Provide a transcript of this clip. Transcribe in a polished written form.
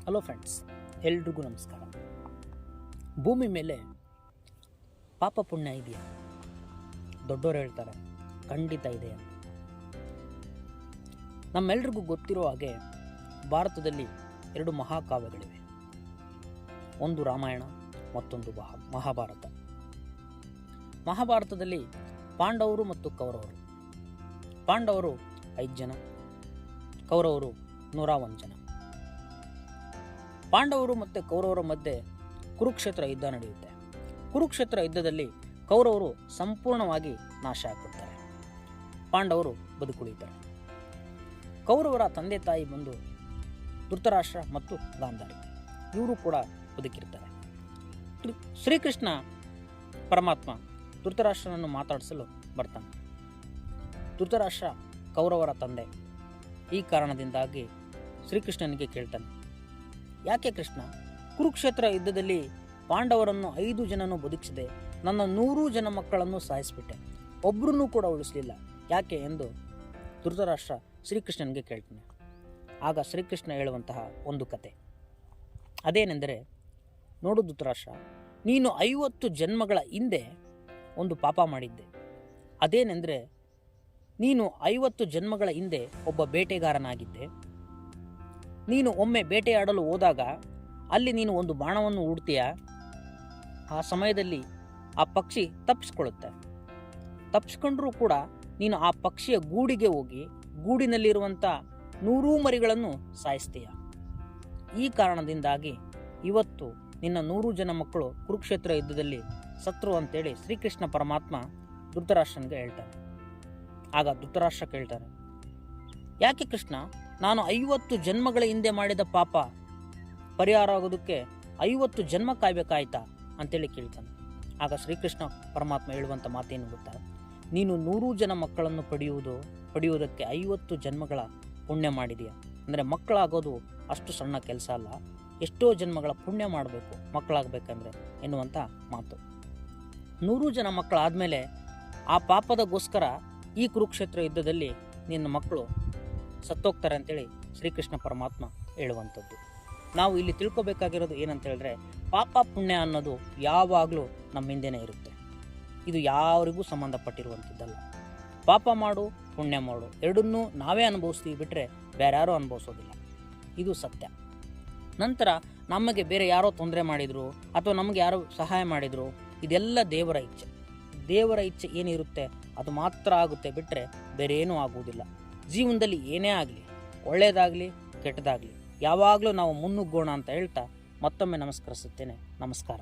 Hello friends, ಎಲ್ರಿಗೂ ನಮಸ್ಕಾರ. ಭೂಮಿ ಮೇಲೆ ಪಾಪ ಪುಣ್ಯ ಇದೆಯಾ? ದೊಡ್ಡವರು ಹೇಳ್ತಾರೆ ಖಂಡಿತ ಇದೆ ಅಂತ. ನಮ್ಮೆಲ್ರಿಗೂ ಗೊತ್ತಿರೋ ಹಾಗೆ ಭಾರತದಲ್ಲಿ 2 ಮಹಾಕಾವ್ಯಗಳಿವೆ. ಒಂದು ರಾಮಾಯಣ, ಮತ್ತೊಂದು ಮಹಾಭಾರತ. ಮಹಾಭಾರತದಲ್ಲಿ ಪಾಂಡವರು ಮತ್ತು ಕೌರವರು. ಪಾಂಡವರು 5 ಜನ, ಕೌರವರು 101 ಜನ. ಪಾಂಡವರು ಮತ್ತು ಕೌರವರ ಮಧ್ಯೆ ಕುರುಕ್ಷೇತ್ರ ಯುದ್ಧ ನಡೆಯುತ್ತೆ. ಕುರುಕ್ಷೇತ್ರ ಯುದ್ಧದಲ್ಲಿ ಕೌರವರು ಸಂಪೂರ್ಣವಾಗಿ ನಾಶ ಆಗ್ಬಿಡ್ತಾರೆ, ಪಾಂಡವರು ಬದುಕುಳಿತಾರೆ. ಕೌರವರ ತಂದೆ ತಾಯಿ ಬಂದು ಧೃತರಾಷ್ಟ್ರ ಮತ್ತು ಗಾಂಧಾರಿ, ಇವರು ಕೂಡ ಬದುಕಿರ್ತಾರೆ. ಶ್ರೀಕೃಷ್ಣ ಪರಮಾತ್ಮ ಧೃತರಾಷ್ಟ್ರನನ್ನು ಮಾತಾಡಿಸಲು ಬರ್ತಾನೆ. ಧೃತರಾಷ್ಟ್ರ ಕೌರವರ ತಂದೆ. ಈ ಕಾರಣದಿಂದಾಗಿ ಶ್ರೀಕೃಷ್ಣನಿಗೆ ಕೇಳ್ತಾನೆ, ಯಾಕೆ ಕೃಷ್ಣ, ಕುರುಕ್ಷೇತ್ರ ಯುದ್ಧದಲ್ಲಿ ಪಾಂಡವರನ್ನು 5 ಜನನು ಬದುಕಿಸಿದೆ, ನನ್ನ 100 ಜನ ಮಕ್ಕಳನ್ನು ಸಾಯಿಸಿಬಿಟ್ಟೆ, ಒಬ್ಬರನ್ನೂ ಕೂಡ ಉಳಿಸಲಿಲ್ಲ, ಯಾಕೆ ಎಂದು ಧೃತರಾಷ್ಟ್ರ ಶ್ರೀಕೃಷ್ಣನಿಗೆ ಕೇಳ್ತಾನೆ. ಆಗ ಶ್ರೀಕೃಷ್ಣ ಹೇಳುವಂತಹ ಒಂದು ಕತೆ ಅದೇನೆಂದರೆ, ನೋಡು ಧೃತರಾಷ್ಟ್ರ, ನೀನು 50 ಜನ್ಮಗಳ ಹಿಂದೆ ಒಂದು ಪಾಪ ಮಾಡಿದ್ದೆ. ಅದೇನೆಂದರೆ, ನೀನು 50 ಜನ್ಮಗಳ ಹಿಂದೆ ಒಬ್ಬ ಬೇಟೆಗಾರನಾಗಿದ್ದೆ. ನೀನು ಒಮ್ಮೆ ಬೇಟೆಯಾಡಲು ಹೋದಾಗ ಅಲ್ಲಿ ನೀನು ಒಂದು ಬಾಣವನ್ನು ಹೂಡ್ತೀಯ. ಆ ಸಮಯದಲ್ಲಿ ಆ ಪಕ್ಷಿ ತಪ್ಪಿಸ್ಕೊಳ್ಳುತ್ತೆ. ತಪ್ಪಿಸ್ಕೊಂಡ್ರೂ ಕೂಡ ನೀನು ಆ ಪಕ್ಷಿಯ ಗೂಡಿಗೆ ಹೋಗಿ ಗೂಡಿನಲ್ಲಿರುವಂಥ 100 ಮರಿಗಳನ್ನು ಸಾಯಿಸ್ತೀಯ. ಈ ಕಾರಣದಿಂದಾಗಿ ಇವತ್ತು ನಿನ್ನ 100 ಜನ ಮಕ್ಕಳು ಕುರುಕ್ಷೇತ್ರ ಯುದ್ಧದಲ್ಲಿ ಸತ್ರು ಅಂತೇಳಿ ಶ್ರೀಕೃಷ್ಣ ಪರಮಾತ್ಮ ಧೃತರಾಷ್ಟ್ರನಿಗೆ ಹೇಳ್ತಾನೆ. ಆಗ ಧೃತರಾಷ್ಟ್ರ ಕೇಳ್ತಾನೆ, ಯಾಕೆ ಕೃಷ್ಣ, ನಾನು 50 ಜನ್ಮಗಳ ಹಿಂದೆ ಮಾಡಿದ ಪಾಪ ಪರಿಹಾರ ಆಗೋದಕ್ಕೆ 50 ಜನ್ಮ ಕಾಯ್ಬೇಕಾಯ್ತಾ ಅಂತೇಳಿ ಕೇಳ್ತಾನೆ. ಆಗ ಶ್ರೀಕೃಷ್ಣ ಪರಮಾತ್ಮ ಹೇಳುವಂಥ ಮಾತೇನು ಗೊತ್ತಾ, ನೀನು 100 ಜನ ಮಕ್ಕಳನ್ನು ಪಡೆಯುವುದಕ್ಕೆ 50 ಜನ್ಮಗಳ ಪುಣ್ಯ ಮಾಡಿದೆಯಾ. ಅಂದರೆ ಮಕ್ಕಳಾಗೋದು ಅಷ್ಟು ಸಣ್ಣ ಕೆಲಸ ಅಲ್ಲ, ಎಷ್ಟೋ ಜನ್ಮಗಳ ಪುಣ್ಯ ಮಾಡಬೇಕು ಮಕ್ಕಳಾಗಬೇಕಂದ್ರೆ ಎನ್ನುವಂಥ ಮಾತು. 100 ಜನ ಮಕ್ಕಳಾದಮೇಲೆ ಆ ಪಾಪದಗೋಸ್ಕರ ಈ ಕುರುಕ್ಷೇತ್ರ ಯುದ್ಧದಲ್ಲಿ ನಿನ್ನ ಮಕ್ಕಳು ಸತ್ತೋಗ್ತಾರೆ ಅಂತೇಳಿ ಶ್ರೀಕೃಷ್ಣ ಪರಮಾತ್ಮ ಹೇಳುವಂಥದ್ದು. ನಾವು ಇಲ್ಲಿ ತಿಳ್ಕೊಬೇಕಾಗಿರೋದು ಏನಂತ ಹೇಳಿದ್ರೆ, ಪಾಪ ಪುಣ್ಯ ಅನ್ನೋದು ಯಾವಾಗಲೂ ನಮ್ಮ ಹಿಂದೆನೇ ಇರುತ್ತೆ. ಇದು ಯಾರಿಗೂ ಸಂಬಂಧಪಟ್ಟಿರುವಂಥದ್ದಲ್ಲ. ಪಾಪ ಮಾಡು, ಪುಣ್ಯ ಮಾಡು, ಎರಡನ್ನೂ ನಾವೇ ಅನುಭವಿಸ್ತೀವಿ ಬಿಟ್ಟರೆ ಬೇರೆ ಯಾರೂ ಅನುಭವಿಸೋದಿಲ್ಲ. ಇದು ಸತ್ಯ. ನಂತರ ನಮಗೆ ಬೇರೆ ಯಾರೋ ತೊಂದರೆ ಮಾಡಿದರು ಅಥವಾ ನಮಗೆ ಯಾರೋ ಸಹಾಯ ಮಾಡಿದರು, ಇದೆಲ್ಲ ದೇವರ ಇಚ್ಛೆ. ದೇವರ ಇಚ್ಛೆ ಏನಿರುತ್ತೆ ಅದು ಮಾತ್ರ ಆಗುತ್ತೆ ಬಿಟ್ಟರೆ ಬೇರೆ ಏನೂ ಆಗುವುದಿಲ್ಲ. ಜೀವನದಲ್ಲಿ ಏನೇ ಆಗಲಿ, ಒಳ್ಳೆಯದಾಗಲಿ ಕೆಟ್ಟದಾಗಲಿ, ಯಾವಾಗಲೂ ನಾವು ಮುನ್ನುಗ್ಗೋಣ ಅಂತ ಹೇಳ್ತಾ ಮತ್ತೊಮ್ಮೆ ನಮಸ್ಕರಿಸುತ್ತೇನೆ. ನಮಸ್ಕಾರ.